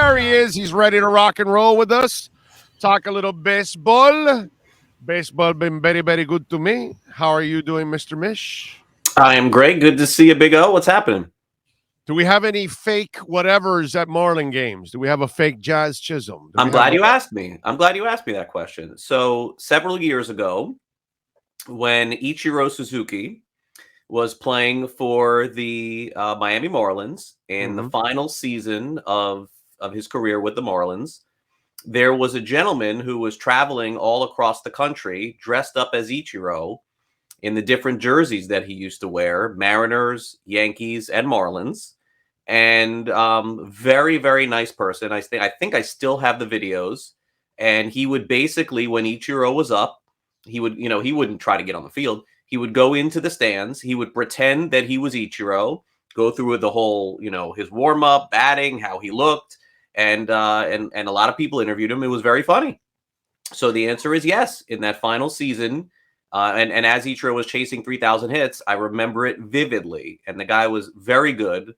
There he is. He's ready to rock and roll with us. Talk a little baseball. Baseball been very, very good to me. How are you doing, Mr. Mish? I am great. Good to see you, Big O. What's happening? Do we have any fake whatevers at Marlin games? Do we have a fake Jazz Chisholm? I'm glad you asked me. I'm glad you asked me that question. So several years ago, when Ichiro Suzuki was playing for the Miami Marlins in the final season of his career with the Marlins, there was a gentleman who was traveling all across the country dressed up as Ichiro in the different jerseys that he used to wear, Mariners, Yankees, and Marlins. And very, very nice person. I think I still have the videos. And he would basically, when Ichiro was up, he wouldn't try to get on the field. He would go into the stands. He would pretend that he was Ichiro, go through the whole, his warm up, batting, how he looked, and a lot of people interviewed him. It was very funny. So the answer is yes. In that final season, and as Ichiro was chasing 3,000 hits, I remember it vividly. And the guy was very good.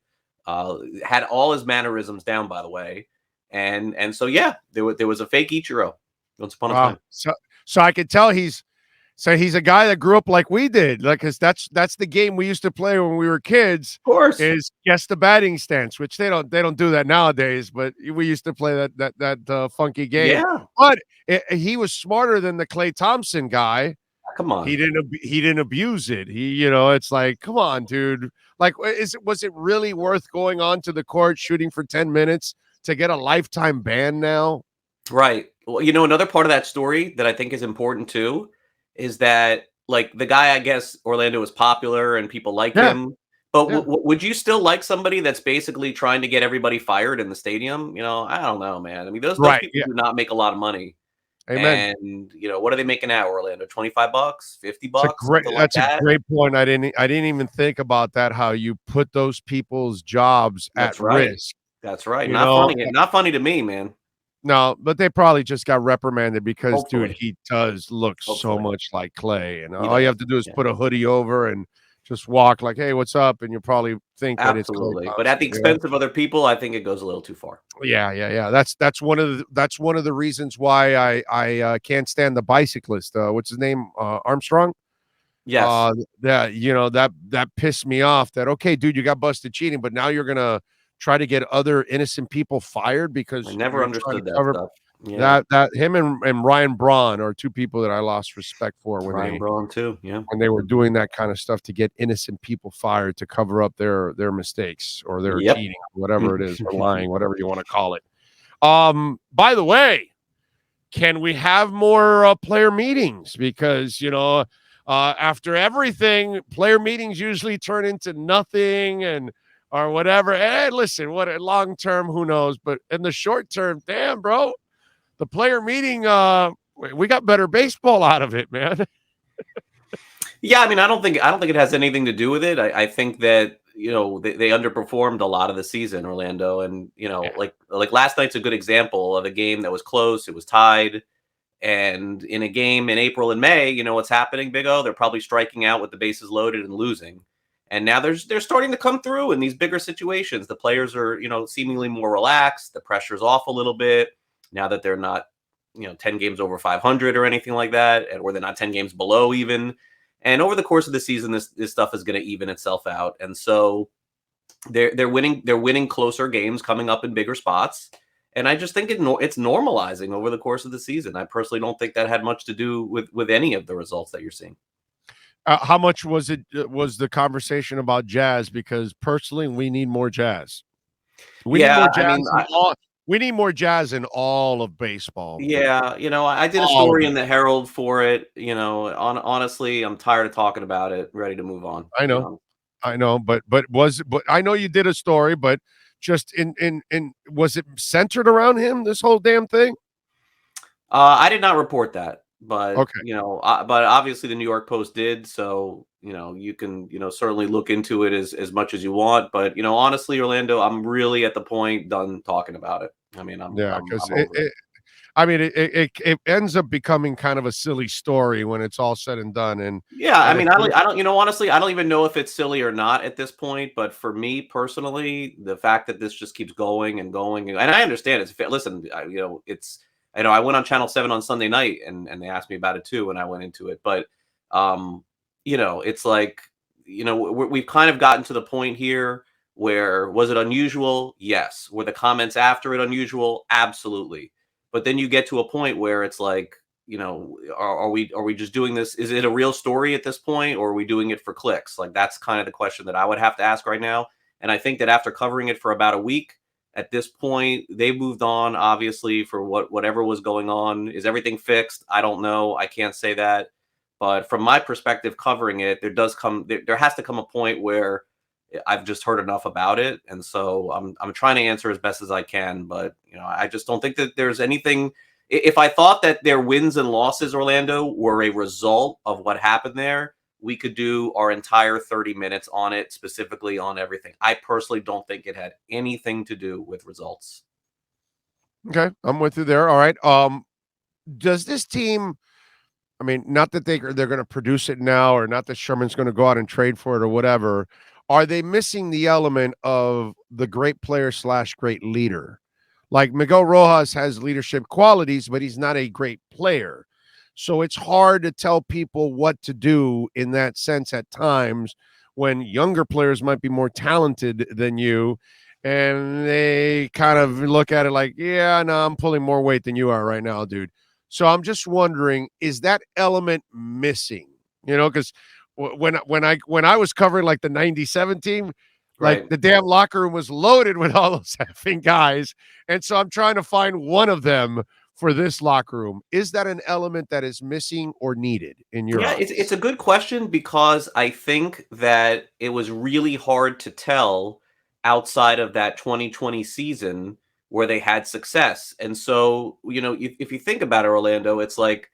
Had all his mannerisms down, by the way, and so yeah, there was a fake Ichiro once upon a time. So I could tell he's a guy that grew up like we did, like, because that's the game we used to play when we were kids. Of course, is guess the batting stance, which they don't do that nowadays, but we used to play that funky game. Yeah, but he was smarter than the Klay Thompson guy. Come on, he didn't abuse it. It's like, come on, dude. Like, was it really worth going on to the court shooting for 10 minutes to get a lifetime ban now? Right. Well, another part of that story that I think is important too is that, like, the guy, I guess Orlando is popular and people like him, but would you still like somebody that's basically trying to get everybody fired in the stadium? I don't know, man. I mean, those people do not make a lot of money. Amen. And what are they making now, Orlando? $25, $50? That's a great point. I didn't even think about that. How you put those people's jobs at risk. That's right. Not funny to me, man. No, but they probably just got reprimanded because, dude, he does look so much like Klay, and all you have to do is put a hoodie over and just walk like, "Hey, what's up?" And you probably think that it's Klay. But at the expense of other people, I think it goes a little too far. Yeah. That's one of the reasons why I can't stand the bicyclist. What's his name? Armstrong. Yes. That pissed me off. That, okay, dude, you got busted cheating, but now you're gonna try to get other innocent people fired because I never understood that stuff. Yeah. That him and Ryan Braun are two people that I lost respect for Ryan Braun too. Yeah, when they were doing that kind of stuff to get innocent people fired to cover up their mistakes or their cheating, whatever it is, or lying, whatever you want to call it. By the way, can we have more player meetings? Because after everything, player meetings usually turn into nothing or whatever. Hey, listen, what a long term, who knows? But in the short term, damn, bro, the player meeting, we got better baseball out of it, man. Yeah, I mean, I don't think it has anything to do with it. I think that they underperformed a lot of the season, Orlando, and like last night's a good example of a game that was close. It was tied, and in a game in April and May, what's happening, Big O? They're probably striking out with the bases loaded and losing. And now they're starting to come through in these bigger situations. The players are, seemingly more relaxed. The pressure's off a little bit now that they're not, 10 games over 500 or anything like that, or they're not 10 games below even. And over the course of the season, this stuff is going to even itself out. And so they're winning closer games, coming up in bigger spots. And I just think it's normalizing over the course of the season. I personally don't think that had much to do with any of the results that you're seeing. How much was the conversation about Jazz? Because personally, we need more Jazz. We need more Jazz in all of baseball. Yeah, I did a story in the Herald for it. Honestly, I'm tired of talking about it. Ready to move on. I know, but I know you did a story, but just in was it centered around him, this whole damn thing? I did not report that. But okay. But obviously the New York Post did, so you can certainly look into it as much as you want. But honestly, Orlando, I'm really at the point done talking about it. I mean, I mean, it ends up becoming kind of a silly story when it's all said and done. And yeah, I mean, I don't, honestly, I don't even know if it's silly or not at this point. But for me personally, the fact that this just keeps going and going, and I understand it's. Listen, it's. I know I went on Channel 7 on Sunday night, and they asked me about it too, and I went into it. But, it's like, we've kind of gotten to the point here where, was it unusual? Yes. Were the comments after it unusual? Absolutely. But then you get to a point where it's like, are we just doing this? Is it a real story at this point, or are we doing it for clicks? Like, that's kind of the question that I would have to ask right now. And I think that after covering it for about a week, at this point, they moved on, obviously, for whatever was going on. Is everything fixed? I don't know. I can't say that. But from my perspective, covering it, there has to come a point where I've just heard enough about it, and so I'm trying to answer as best as I can. But I just don't think that there's anything. If I thought that their wins and losses, Orlando, were a result of what happened there, we could do our entire 30 minutes on it, specifically on everything. I personally don't think it had anything to do with results. Okay, I'm with you there. All right. Does this team? I mean, not that they're going to produce it now, or not that Sherman's going to go out and trade for it or whatever. Are they missing the element of the great player / great leader? Like Miguel Rojas has leadership qualities, but he's not a great player. So it's hard to tell people what to do in that sense at times when younger players might be more talented than you. And they kind of look at it like, yeah, no, I'm pulling more weight than you are right now, dude. So I'm just wondering, is that element missing? Because when I was covering like the '97 team, like Right. the damn locker room was loaded with all those effing guys, and so I'm trying to find one of them for this locker room. Is that an element that is missing or needed in your Yeah, eyes? it's a good question, because I think that it was really hard to tell outside of that 2020 season where they had success. And so, if you think about it, Orlando, it's like,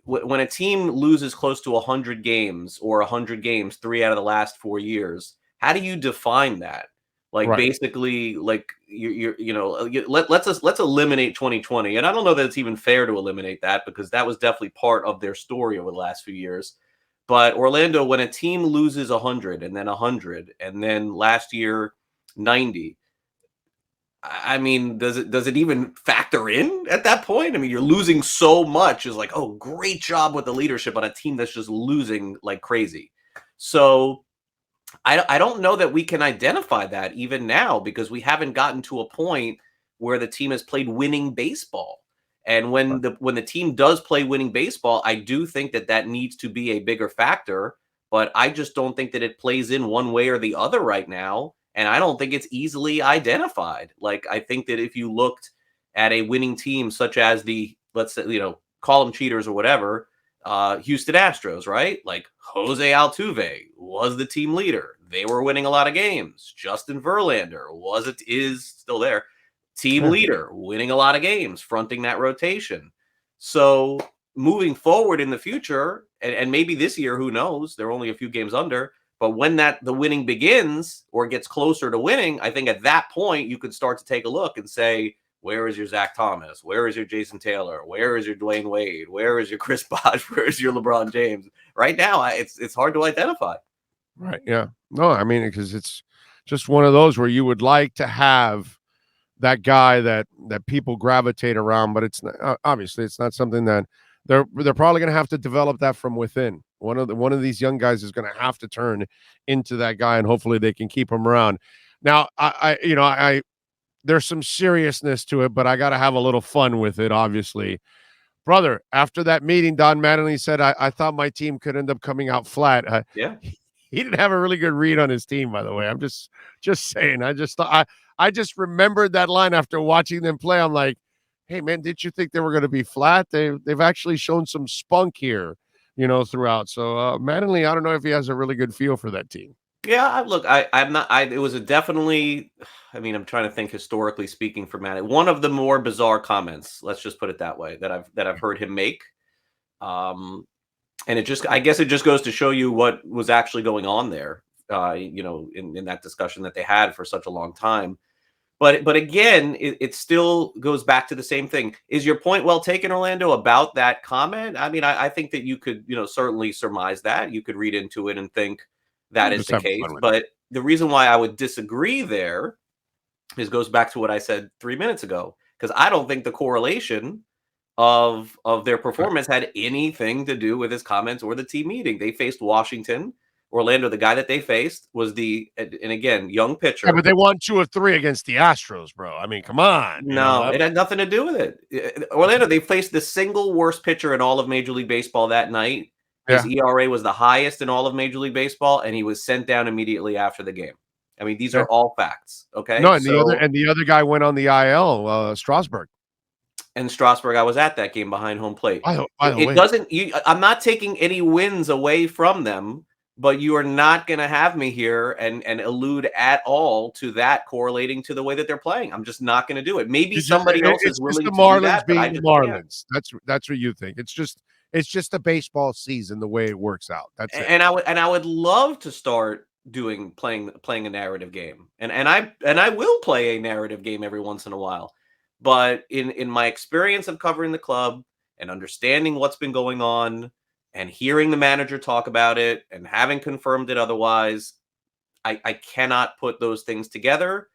when a team loses close to 100 games, or 100 games 3 out of the last 4 years, how do you define that? Like, Right. basically, like, let's eliminate 2020. And I don't know that it's even fair to eliminate that, because that was definitely part of their story over the last few years. But Orlando, when a team loses 100 and then 100 and then last year 90, I mean, does it even factor in at that point? I mean, you're losing so much. Is like, oh, great job with the leadership on a team that's just losing like crazy. So I don't know that we can identify that even now, because we haven't gotten to a point where the team has played winning baseball. And when the team does play winning baseball, I do think that needs to be a bigger factor. But I just don't think that it plays in one way or the other right now. And I don't think it's easily identified. Like, I think that if you looked at a winning team, such as let's say, call them cheaters or whatever, Houston Astros, right? Like, Jose Altuve was the team leader. They were winning a lot of games. Justin Verlander is still there. Team leader, winning a lot of games, fronting that rotation. So moving forward in the future, and maybe this year, who knows? They're only a few games under. But when the winning begins or gets closer to winning, I think at that point you could start to take a look and say, where is your Zach Thomas? Where is your Jason Taylor? Where is your Dwayne Wade? Where is your Chris Bosh? Where is your LeBron James? Right now, it's hard to identify. Right. Yeah. No, I mean, because it's just one of those where you would like to have that guy that people gravitate around, but it's not, obviously it's not something that they're probably going to have to develop that from within. One of these young guys is going to have to turn into that guy, and hopefully they can keep him around. Now, I there's some seriousness to it, but I got to have a little fun with it, obviously. Brother, after that meeting, Don Mattingly said, I thought my team could end up coming out flat. Yeah. He didn't have a really good read on his team, by the way. I'm just saying. I just remembered that line after watching them play. I'm like, hey man, did you think they were going to be flat? They've actually shown some spunk here, throughout. So Mattingly, I don't know if he has a really good feel for that team. Yeah, look, I'm not. It was a definitely. I mean, I'm trying to think historically speaking for Matt. One of the more bizarre comments, let's just put it that way, that I've heard him make. And I guess it just goes to show you what was actually going on there. In that discussion that they had for such a long time. But again, it still goes back to the same thing. Is your point well taken, Orlando, about that comment? I mean, I think that you could, certainly surmise that. You could read into it and think that is Just the having case. fun with it. But the reason why I would disagree there goes back to what I said 3 minutes ago, because I don't think the correlation of their performance had anything to do with his comments or the team meeting. They faced Washington. Orlando, the guy that they faced was and again, young pitcher. Yeah, but they won 2 of 3 against the Astros, bro. I mean, come on. No, it had nothing to do with it. Orlando, they faced the single worst pitcher in all of Major League Baseball that night. His ERA was the highest in all of Major League Baseball, and he was sent down immediately after the game. I mean, these are all facts. Okay. No, and the other guy went on the IL, Strasburg. And Strasburg, I was at that game behind home plate. By the way, doesn't. I'm not taking any wins away from them, but you are not going to have me here and allude at all to that correlating to the way that they're playing. I'm just not going to do it. Maybe somebody else is willing to do that, but I just Marlins. That's what you think. It's just a baseball season the way it works out. That's it. And I would love to start playing a narrative game, and I will play a narrative game every once in a while. But in my experience of covering the club and understanding what's been going on and hearing the manager talk about it and having confirmed it otherwise, I cannot put those things together.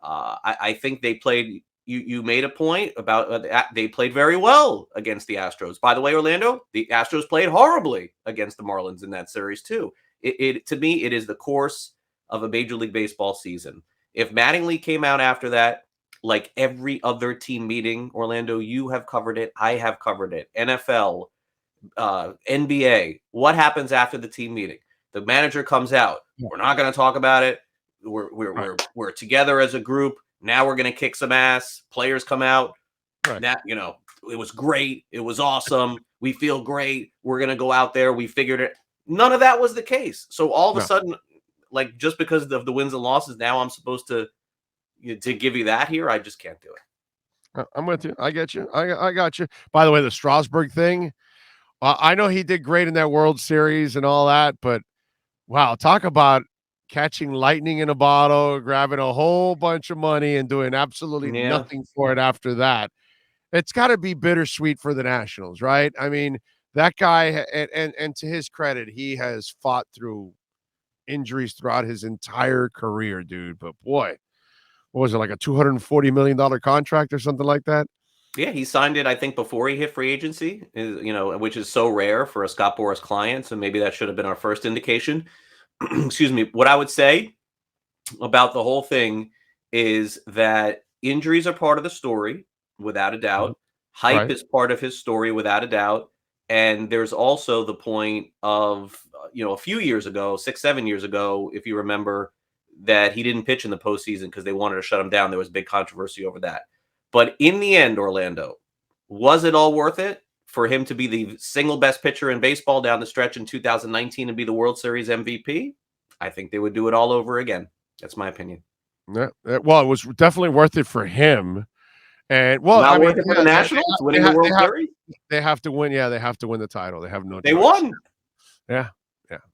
I think they played. You made a point about they played very well against the Astros. By the way, Orlando, the Astros played horribly against the Marlins in that series too. To me, it is the course of a Major League Baseball season. If Mattingly came out after that, like every other team meeting, Orlando, you have covered it. I have covered it. NFL, NBA. What happens after the team meeting? The manager comes out. We're not going to talk about it. We're together as a group. Now we're going to kick some ass. Players come out. Right. That it was great. It was awesome. We feel great. We're going to go out there. We figured it. None of that was the case. So all of a sudden, like just because of the wins and losses, now I'm supposed to give you that here. I just can't do it. I'm with you. I get you. I got you. By the way, the Strasburg thing, I know he did great in that World Series and all that, but wow, talk about catching lightning in a bottle, grabbing a whole bunch of money and doing absolutely nothing for it after that. It's got to be bittersweet for the Nationals, right? I mean, that guy, and to his credit, he has fought through injuries throughout his entire career, dude. But boy, what was it, like a $240 million contract or something like that? Yeah, he signed it, I think, before he hit free agency, which is so rare for a Scott Boras client. So maybe that should have been our first indication. Excuse me. What I would say about the whole thing is that injuries are part of the story, without a doubt. Hype is part of his story, without a doubt. And there's also the point of, a few years ago, 6-7 years ago, if you remember, that he didn't pitch in the postseason because they wanted to shut him down. There was big controversy over that. But in the end, Orlando, was it all worth it for him to be the single best pitcher in baseball down the stretch in 2019 and be the World Series MVP? I think they would do it all over again. That's my opinion. Yeah. Well, it was definitely worth it for him. And not worth it for the Nationals winning the World Series. They have to win. Yeah, they have to win the title. They have no. They won. Yeah.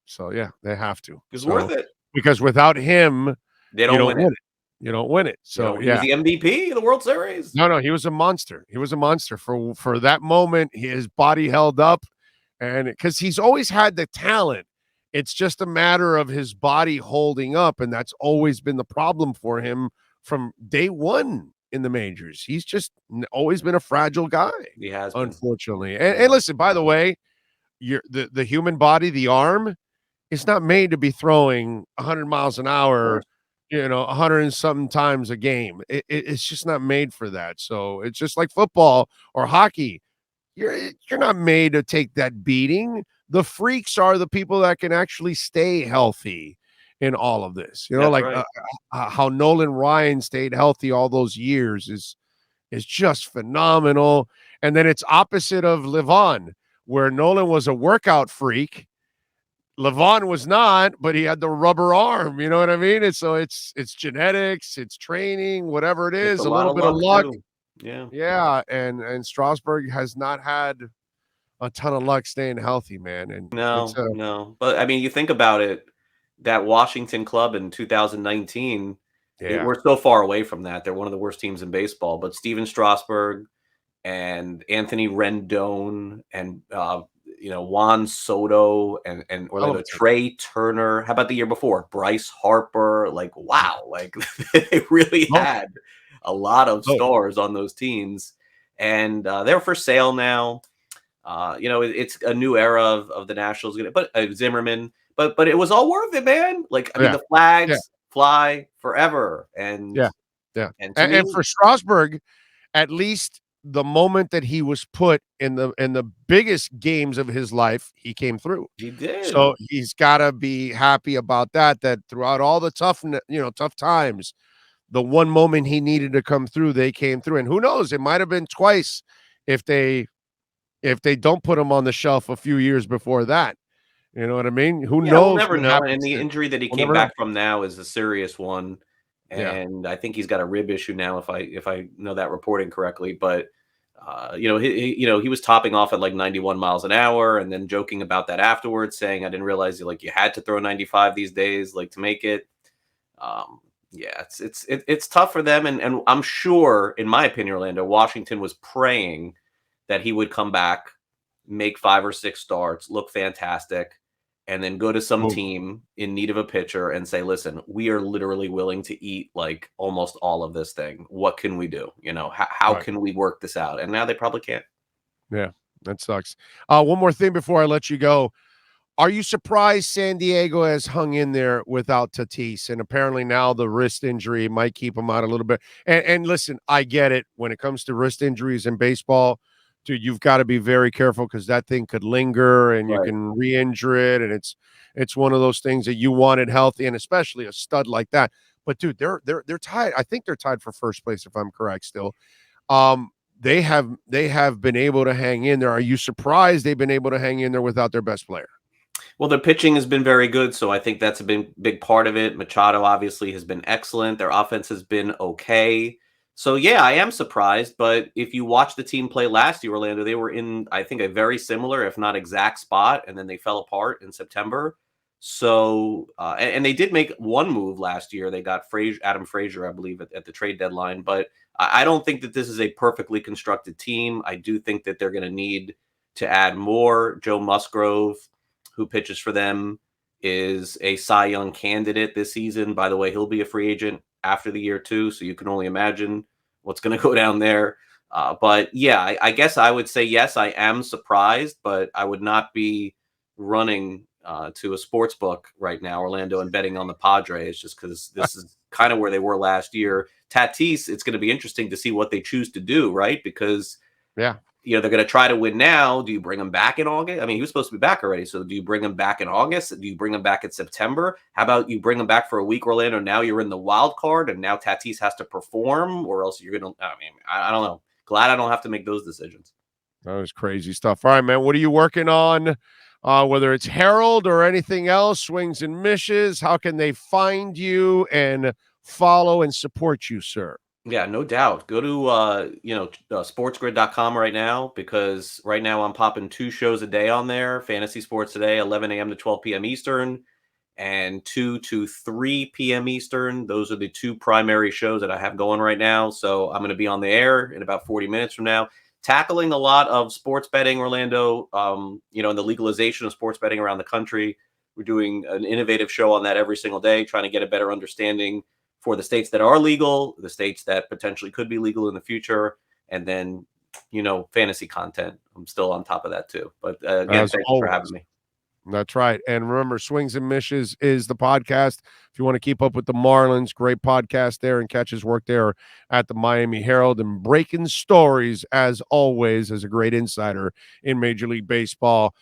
So yeah, they have to. It's worth it. Because without him, they don't win it. You don't win it. So he was the MVP of the World Series. No, he was a monster. He was a monster for that moment. His body held up, and because he's always had the talent, it's just a matter of his body holding up, and that's always been the problem for him from day one in the majors. He's just always been a fragile guy. He has, unfortunately. And listen, by the way, the human body, the arm, is not made to be throwing 100 miles an hour, 100 and something times a game. It's just not made for that. So it's just like football or hockey. You're not made to take that beating. The freaks are the people that can actually stay healthy in all of this. How Nolan Ryan stayed healthy all those years is just phenomenal. And then it's opposite of Levon, where Nolan was a workout freak. Levon was not, but he had the rubber arm. You know what I mean? It's genetics, it's training, whatever it is, a little bit of luck. Yeah. And Strasburg has not had a ton of luck staying healthy, man. And no. But I mean, you think about it, that Washington club in 2019, Yeah. We're so far away from that. They're one of the worst teams in baseball. But Steven Strasburg and Anthony Rendon and Juan Soto and Orlando Trey Turner. How about the year before? Bryce Harper. Like, wow. Like they really had a lot of stars on those teams. And they're for sale now. It's a new era of the Nationals. But Zimmerman. But it was all worth it, man. Like, I mean, the flags fly forever. And and for Strasburg, at least the moment that he was put in the biggest games of his life, he came through. He did. So he's got to be happy about that. That throughout all the tough times, the one moment he needed to come through, they came through. And who knows? It might have been twice if they don't put him on the shelf a few years before that. You know what I mean? Who knows? We'll never know. And the injury that he came back from now is a serious one. And I think he's got a rib issue now, if I know that reporting correctly. But he was topping off at like 91 miles an hour, and then joking about that afterwards, saying, "I didn't realize you had to throw 95 these days, like to make it." It's tough for them, and I'm sure, in my opinion, Orlando, Washington was praying that he would come back, make 5 or 6 starts, look fantastic, and then go to some team in need of a pitcher and say, listen, we are literally willing to eat like almost all of this thing. What can we do? How can we work this out? And now they probably can't. Yeah, that sucks. One more thing before I let you go. Are you surprised San Diego has hung in there without Tatis? And apparently now the wrist injury might keep him out a little bit. And listen, I get it. When it comes to wrist injuries in baseball, dude, you've got to be very careful because that thing could linger and you can re-injure it. And it's one of those things that you wanted healthy, and especially a stud like that. But dude, they're tied. I think they're tied for first place, if I'm correct still. They have been able to hang in there. Are you surprised they've been able to hang in there without their best player? Well, their pitching has been very good, so I think that's a big part of it. Machado obviously has been excellent. Their offense has been okay. So, yeah, I am surprised, but if you watch the team play last year, Orlando, they were in, I think, a very similar, if not exact spot, and then they fell apart in September. So, and they did make one move last year. They got Adam Frazier, I believe, at the trade deadline, but I don't think that this is a perfectly constructed team. I do think that they're going to need to add more. Joe Musgrove, who pitches for them, is a Cy Young candidate this season. By the way, he'll be a free agent after the year too, so you can only imagine what's going to go down there. But yeah, I guess I would say yes, I am surprised, but I would not be running to a sports book right now, Orlando, and betting on the Padres, just because this is kind of where they were last year. Tatis, it's going to be interesting to see what they choose to do, right? Because they're going to try to win now. Do you bring him back in August? I mean, he was supposed to be back already. So do you bring him back in August? Do you bring him back in September? How about you bring him back for a week, Orlando? Now you're in the wild card, and now Tatis has to perform, or else you're going to, I don't know. Glad I don't have to make those decisions. That was crazy stuff. All right, man. What are you working on? Whether it's Herald or anything else, Swings and Mishes, how can they find you and follow and support you, sir? Yeah, no doubt. Go to sportsgrid.com right now, because right now I'm popping 2 shows a day on there. Fantasy Sports Today, 11 a.m. to 12 p.m. Eastern, and 2 to 3 p.m. Eastern. Those are the 2 primary shows that I have going right now. So I'm going to be on the air in about 40 minutes from now, tackling a lot of sports betting, Orlando, and the legalization of sports betting around the country. We're doing an innovative show on that every single day, trying to get a better understanding for the states that are legal, the states that potentially could be legal in the future, and then, fantasy content. I'm still on top of that too. But again, thanks for having me. That's right. And remember, Swings and Mishes is the podcast. If you want to keep up with the Marlins, great podcast there, and catch his work there at the Miami Herald, and breaking stories, as always, as a great insider in Major League Baseball.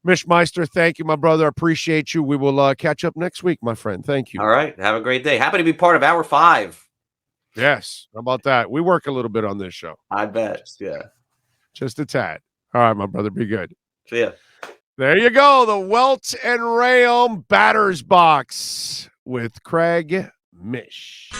Mish Meister, thank you, my brother. Appreciate you. We will catch up next week, my friend. Thank you. All right. Have a great day. Happy to be part of Hour 5. Yes. How about that? We work a little bit on this show. I bet. Yeah. Just a tad. All right, my brother. Be good. See ya. There you go. The Welt and Rheaume Batters Box with Craig Mish.